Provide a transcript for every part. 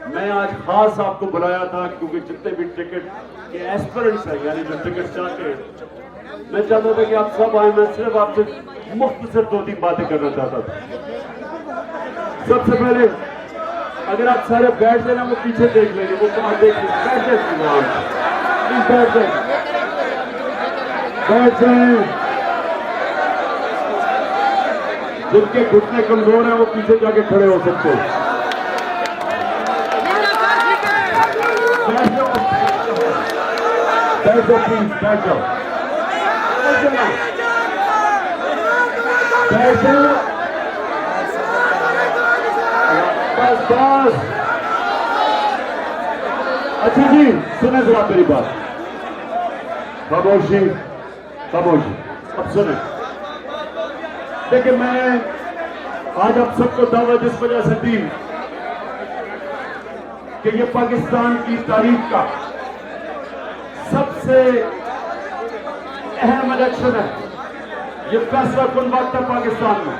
मैं आज खास आपको बुलाया था क्योंकि जितने भी टिकट के एस्पिरेंट्स हैं, यानी जो टिकट चाहते हैं, मैं चाहता था कि आप सब आए। मैं सिर्फ आपसे मुख्तसर 2-3 बातें करना चाहता था। सबसे पहले अगर आप सारे बैठ जाए ना, वो पीछे देख लेंगे, वो बाहर देख लेंगे, बैठ जाए, बैठ जाए। जिनके घुटने कमजोर हैं वो पीछे जाके खड़े हो सकते हैं। बैठ जाओ प्लीज, बैठ जाओ, बैठ जाओ, बस बस। अच्छा जी, सुने जरा मेरी बात। खामोशी खामोशी, अब सुने। देखिए, मैंने आज आप सबको दावत इस वजह से दी कि ये पाकिस्तान की तारीख का सबसे अहम इलेक्शन है। ये फैसला कुन वक्त है पाकिस्तान में।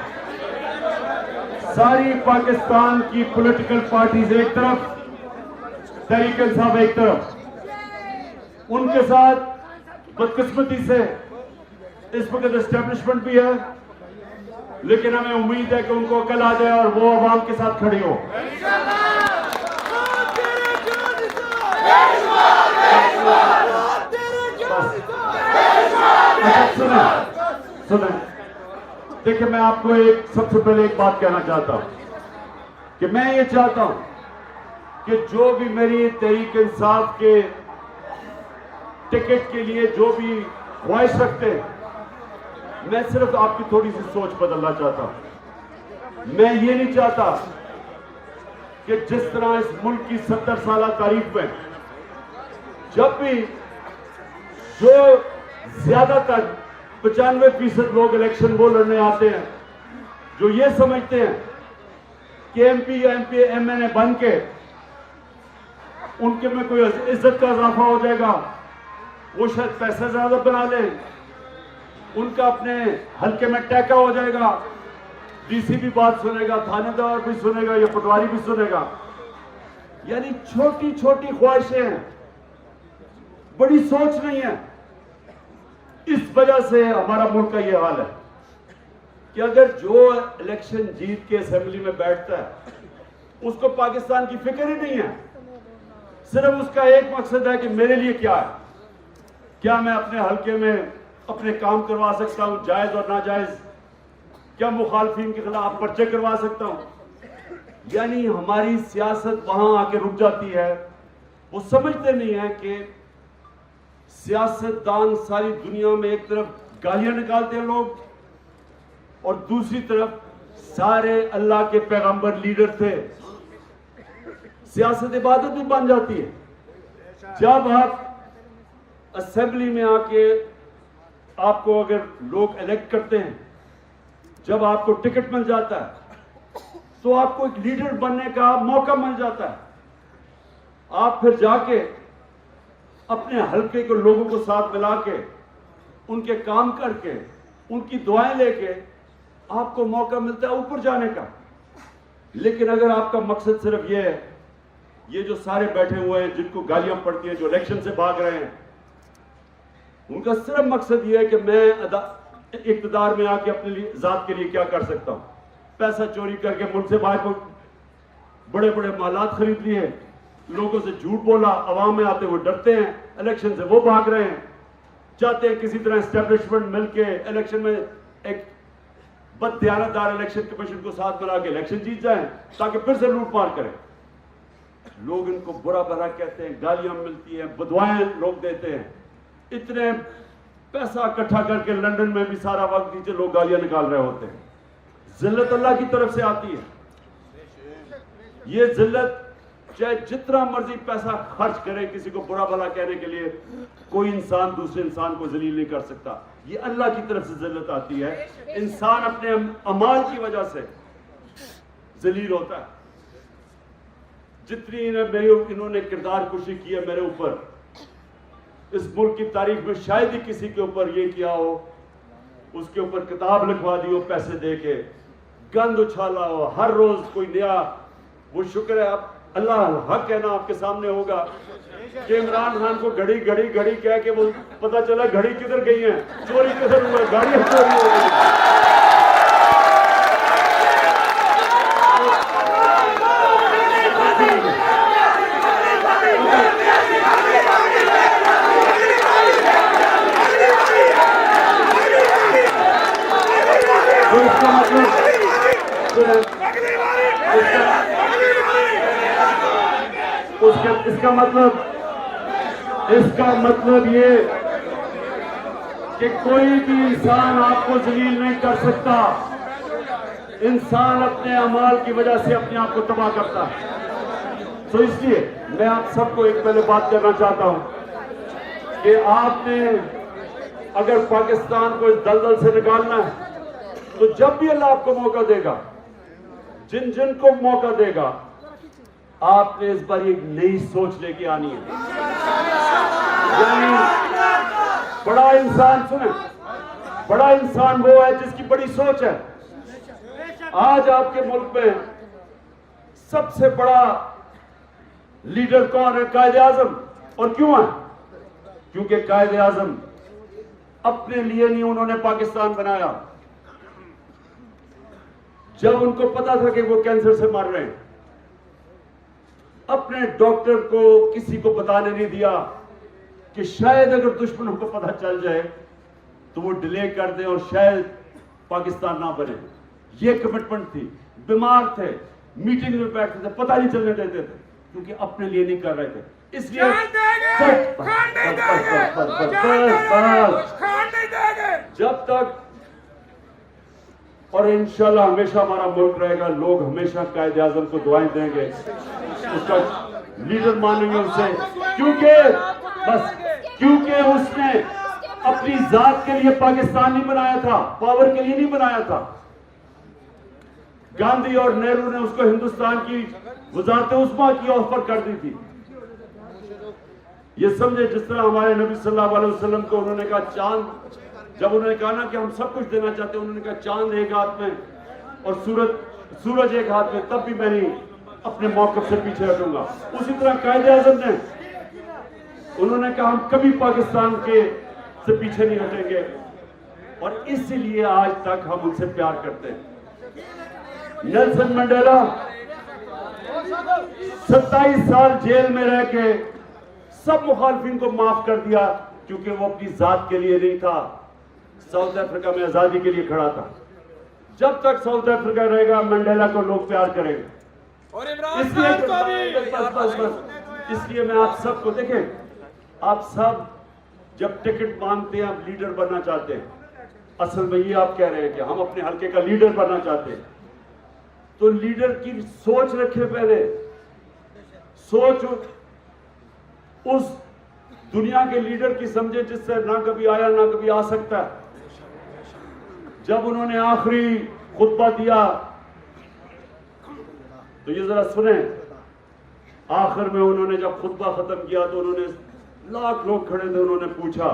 सारी पाकिस्तान की पॉलिटिकल पार्टीज एक तरफ, तहरीक इंसाफ एक तरफ। उनके साथ बदकिस्मती से इस वक्त एस्टेब्लिशमेंट भी है, लेकिन हमें उम्मीद है कि उनको अकल आ जाए और वो अवाम के साथ खड़ी हो। सुने, देखिए, मैं आपको सबसे पहले एक बात कहना चाहता हूं कि मैं ये चाहता हूं कि जो भी मेरी तहरीक इंसाफ के टिकट के लिए जो भी ख्वाहिश रखते हैं, मैं सिर्फ आपकी थोड़ी सी सोच बदलना चाहता हूं। मैं ये नहीं चाहता कि जिस तरह इस मुल्क की 70 साल तारीख में जब भी जो ज्यादातर 95% लोग इलेक्शन वो लड़ने आते हैं जो ये समझते हैं कि एमपी या एमएनए बन के उनके में कोई इज्जत का इजाफा हो जाएगा, वो शायद पैसे ज्यादा बना लें, उनका अपने हल्के में टैका हो जाएगा, डीसी भी बात सुनेगा, थानेदार भी सुनेगा, या पटवारी भी सुनेगा। यानी छोटी छोटी ख्वाहिशें हैं, बड़ी सोच नहीं है। इस वजह से हमारा मुल्क का यह हाल है कि अगर जो इलेक्शन जीत के असेंबली में बैठता है उसको पाकिस्तान की फिक्र ही नहीं है। सिर्फ उसका एक मकसद है कि मेरे लिए क्या है, क्या मैं अपने हल्के में अपने काम करवा सकता हूं, जायज और नाजायज, क्या मुखालफिन के खिलाफ पर्चे करवा सकता हूं। यानी हमारी सियासत वहां आके रुक जाती है। वो समझते नहीं है कि सियासतदान सारी दुनिया में एक तरफ गालियां निकालते हैं लोग, और दूसरी तरफ सारे अल्लाह के पैगंबर लीडर थे। सियासत इबादत भी बन जाती है। जब आप असेंबली में आके आपको अगर लोग इलेक्ट करते हैं, जब आपको टिकट मिल जाता है, तो आपको एक लीडर बनने का मौका मिल जाता है। आप फिर जाके अपने हल्के के लोगों को साथ मिला के, उनके काम करके, उनकी दुआएं लेके आपको मौका मिलता है ऊपर जाने का। लेकिन अगर आपका मकसद सिर्फ ये है, ये जो सारे बैठे हुए हैं जिनको गालियां पड़ती हैं, जो इलेक्शन से भाग रहे हैं, उनका सिर्फ मकसद ये है कि मैं इक़्तिदार में आके अपने लिए जात के लिए क्या कर सकता हूं। पैसा चोरी करके मुल्क से बाहर को बड़े बड़े मालात खरीद लिए, लोगों से झूठ बोला, अवाम में आते हुए डरते हैं, इलेक्शन से वो भाग रहे हैं। चाहते हैं किसी तरह एस्टेब्लिशमेंट मिलके इलेक्शन में एक बददियानतदार इलेक्शन कमीशन को साथ मिला के इलेक्शन जीत जाएं ताकि फिर से लूटमार करें। लोग इनको बुरा भला कहते हैं, गालियां मिलती हैं, बदवाएं लोग देते हैं। इतने पैसा इकट्ठा करके लंदन में भी सारा वक्त नीचे लोग गालियां निकाल रहे होते हैं। जिल्लत अल्लाह की तरफ से आती है। ये जिल्लत चाहे जितना मर्जी पैसा खर्च करे किसी को बुरा भला कहने के लिए, कोई इंसान दूसरे इंसान को जलील नहीं कर सकता। ये अल्लाह की तरफ से जिल्लत आती है। इंसान अपने अमाल की वजह से जलील होता है। जितनी इन्होंने किरदार कुशी की है मेरे ऊपर, इस मुल्क की तारीख में शायद ही किसी के ऊपर ये किया हो, उसके ऊपर किताब लिखवा दी हो पैसे दे के, गंद उछाला हो, हर रोज कोई नया। वो शुक्र है अब अल्लाह हक है ना आपके सामने होगा कि इमरान खान को घड़ी घड़ी घड़ी कह के वो पता चला घड़ी किधर गई है, चोरी किधर हुआ, गाड़ियां चोरी हो गई। तो इसका मतलब इसका मतलब ये कि कोई भी इंसान आपको जलील नहीं कर सकता। इंसान अपने अमाल की वजह से अपने आप को तबाह करता है। तो इसलिए मैं आप सबको एक पहले बात करना चाहता हूं कि आपने अगर पाकिस्तान को इस दलदल से निकालना है तो जब भी अल्लाह आपको मौका देगा, जिन जिन को मौका देगा, आपने इस बार एक नई सोच लेके आनी है। यानी बड़ा इंसान, सुने, बड़ा इंसान वो है जिसकी बड़ी सोच है। आज आपके मुल्क में सबसे बड़ा लीडर कौन है? कायदे आजम। और क्यों है? क्योंकि कायदे आजम अपने लिए नहीं उन्होंने पाकिस्तान बनाया। जब उनको पता था कि वो कैंसर से मर रहे हैं, अपने डॉक्टर को किसी को बताने नहीं दिया कि शायद अगर दुश्मनों को पता चल जाए तो वो डिले कर दे और शायद पाकिस्तान ना बने। ये कमिटमेंट थी। बीमार थे, मीटिंग में बैठते थे, पता नहीं चलने देते थे, क्योंकि अपने लिए नहीं कर रहे थे। इसलिए जब तक, और इंशाल्लाह हमेशा हमारा मुल्क रहेगा, लोग हमेशा कायदे आजम को दुआएं देंगे, उसका लीडर मानेंगे उसे, क्योंकि उसने अपनी जात के लिए पाकिस्तान नहीं बनाया था, पावर के लिए नहीं बनाया था। गांधी और नेहरू ने उसको हिंदुस्तान की वजारत उस्मा की ऑफर कर दी थी। ये समझे, जिस तरह हमारे नबी सल्लल्लाहु अलैहि वसल्लम को उन्होंने कहा चांद, जब उन्होंने कहा ना कि हम सब कुछ देना चाहते हैं, उन्होंने कहा चांद एक हाथ में और सूरज एक हाथ में, तब भी मैं नहीं अपने मौकफ से पीछे हटूंगा। उसी तरह कायदे आजम ने, उन्होंने कहा हम कभी पाकिस्तान के से पीछे नहीं हटेंगे, और इसीलिए आज तक हम उनसे प्यार करते हैं। नेल्सन मंडेला 27 साल जेल में रह के सब मुखालफिन को माफ कर दिया, क्योंकि वो अपनी जात के लिए नहीं था, साउथ अफ्रीका में आजादी के लिए खड़ा था। जब तक साउथ अफ्रीका रहेगा, मंडेला को लोग प्यार करेंगे। और इमरान खान को भी। इसलिए मैं आप सबको, देखें, आप सब जब टिकट मांगते हैं, आप लीडर बनना चाहते हैं, असल में ये आप कह रहे हैं कि हम अपने हल्के का लीडर बनना चाहते हैं, तो लीडर की सोच रखे। पहले सोच उस दुनिया के लीडर की समझे जिससे ना कभी आया ना कभी आ सकता। जब उन्होंने आखिरी खुतबा दिया तो ये जरा सुने, आखिर में उन्होंने जब खुतबा खत्म किया तो उन्होंने, लाख लोग खड़े थे, उन्होंने पूछा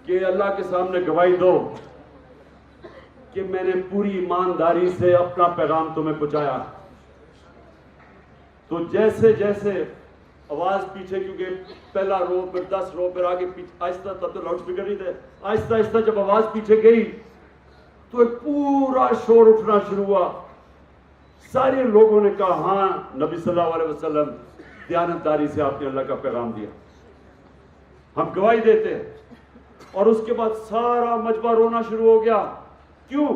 कि अल्लाह के सामने गवाही दो कि मैंने पूरी ईमानदारी से अपना पैगाम तुम्हें पहुंचाया। तो जैसे जैसे आवाज पीछे, क्योंकि पहला रो, फिर 10 रो, फिर आगे पीछे, आहिस्ता, तब तो लाउड स्पीकर नहीं थे, आहिस्ता आहिस्ता जब आवाज पीछे गई तो एक पूरा शोर उठना शुरू हुआ। सारे लोगों ने कहा, हाँ नबी सल्लल्लाहु अलैहि वसल्लम, दयानतदारी से आपने अल्लाह का पैगाम दिया, हम गवाही देते हैं। और उसके बाद सारा मजमा रोना शुरू हो गया। क्यों?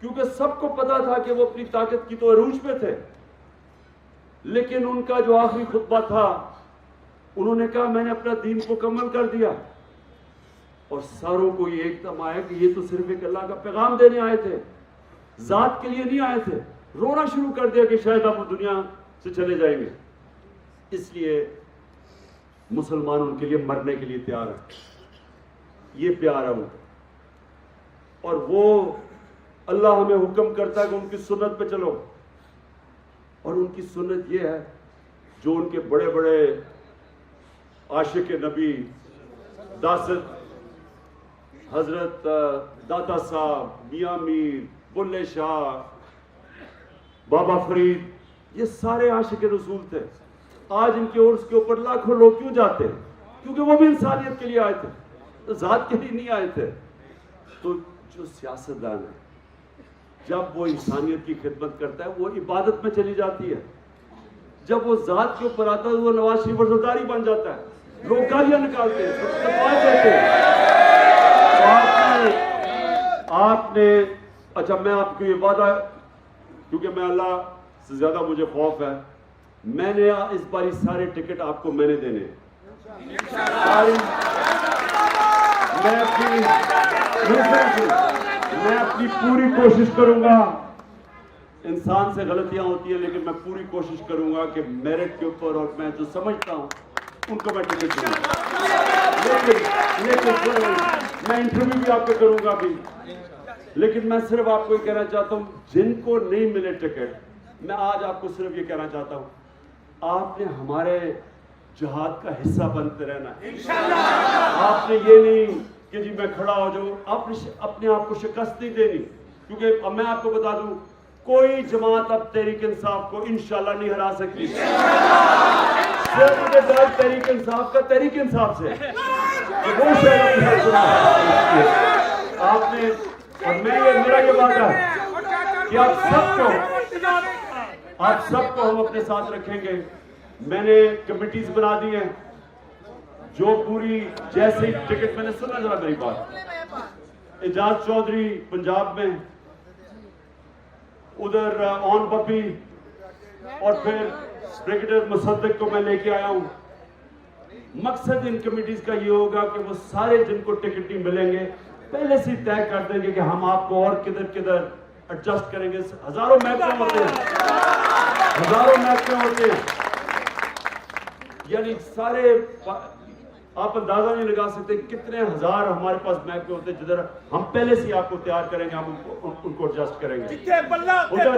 क्योंकि सबको पता था कि वो अपनी ताकत की तो अरूज पे थे, लेकिन उनका जो आखिरी खुतबा था, उन्होंने कहा मैंने अपना दीन मुकम्मल कर दिया। और सारों को ये एकदम आया कि ये तो सिर्फ एक अल्लाह का पैगाम देने आए थे, जात के लिए नहीं आए थे। रोना शुरू कर दिया कि शायद आप दुनिया से चले जाएंगे। इसलिए मुसलमान उनके लिए मरने के लिए तैयार है। ये प्यार है उनका। और वो अल्लाह हमें हुक्म करता है कि उनकी सुन्नत पे चलो, और उनकी सुन्नत ये है जो उनके बड़े बड़े आशिक नबी दासत हजरत दाता साहब, मियां मीर, बुल्ले शाह, बाबा फरीद, ये सारे आशिक रसूल थे। आज इनके उर्स के ऊपर लाखों लोग क्यों जाते हैं? क्योंकि वो भी इंसानियत के लिए आए थे, तो जात के लिए नहीं आए थे। तो जो सियासतदान है, जब वो इंसानियत की खिदमत करता है, वो इबादत में चली जाती है। जब वो जात के ऊपर आता है, वो नवाज शरीफ वज़ीरदारी बन जाता है, लोग गालियां निकालते हैं, देते हैं। तो आपने अच्छा, मैं आपको ये वादा, क्योंकि मैं अल्लाह से ज्यादा मुझे खौफ है, मैंने इस बार सारे टिकट आपको मैंने देने हैं। मैं अपनी पूरी कोशिश करूंगा। इंसान से गलतियां होती है, लेकिन मैं पूरी कोशिश करूंगा कि मेरिट के ऊपर और मैं जो समझता हूं उनको मैं टिकट दूंगा। लेकिन मैं इंटरव्यू भी आपको करूंगा भी, लेकिन मैं सिर्फ आपको ये कहना चाहता हूं, जिनको नहीं मिले टिकट, मैं आज आपको सिर्फ ये कहना चाहता हूं, आपने हमारे जिहाद का हिस्सा बनते रहना। आपने ये नहीं कि जी मैं खड़ा हो जाऊं, आपने अपने आप को शिकस्त नहीं देनी। क्योंकि अब मैं आपको बता दूं, कोई जमात अब तहरीक इंसाफ को इंशाल्लाह नहीं हरा सकती। सिर्फ मुझे डर तहरीक इंसाफ का तहरीक इंसाफ से, वो शायद आपने, और मेरा ये वादा है कि आप सबको हम अपने साथ रखेंगे। मैंने कमिटीज बना दी हैं, जो पूरी, जैसे ही टिकट, मैंने सुना जरा मेरी बात, एजाज चौधरी पंजाब में, उधर ऑन पपी, और फिर ब्रिगेडियर मुसद्दिक को मैं लेके आया हूं। मकसद इन कमिटीज का ये होगा कि वो सारे जिनको टिकट नहीं मिलेंगे, पहले से तय कर देंगे कि हम आपको और किधर किधर एडजस्ट करेंगे। हजारों महकमे होते हैं, यानी सारे, आप अंदाजा नहीं लगा सकते कितने हजार हमारे पास महकमे होते हैं, जिधर हम पहले से आपको तैयार करेंगे, हम उनको एडजस्ट करेंगे उधर।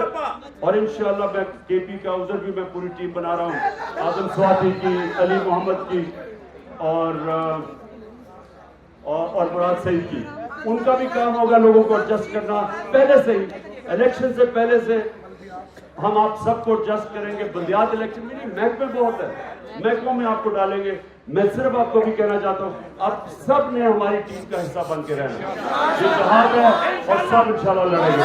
और इंशाल्लाह मैं केपी का उधर भी मैं पूरी टीम बना रहा हूँ, आजम स्वाति की, अली मोहम्मद की, और मुराद सईद की। उनका भी काम होगा लोगों को एडजस्ट करना। पहले से ही, इलेक्शन से पहले से हम आप सबको एडजस्ट करेंगे। बंदियात इलेक्शन में नहीं, महकमे बहुत है, महकमों में आपको डालेंगे। मैं सिर्फ आपको भी कहना चाहता हूँ, आप सब ने हमारी टीम का हिस्सा बन के रहना। ये जहाज है और सब इंशाल्लाह लड़ेंगे।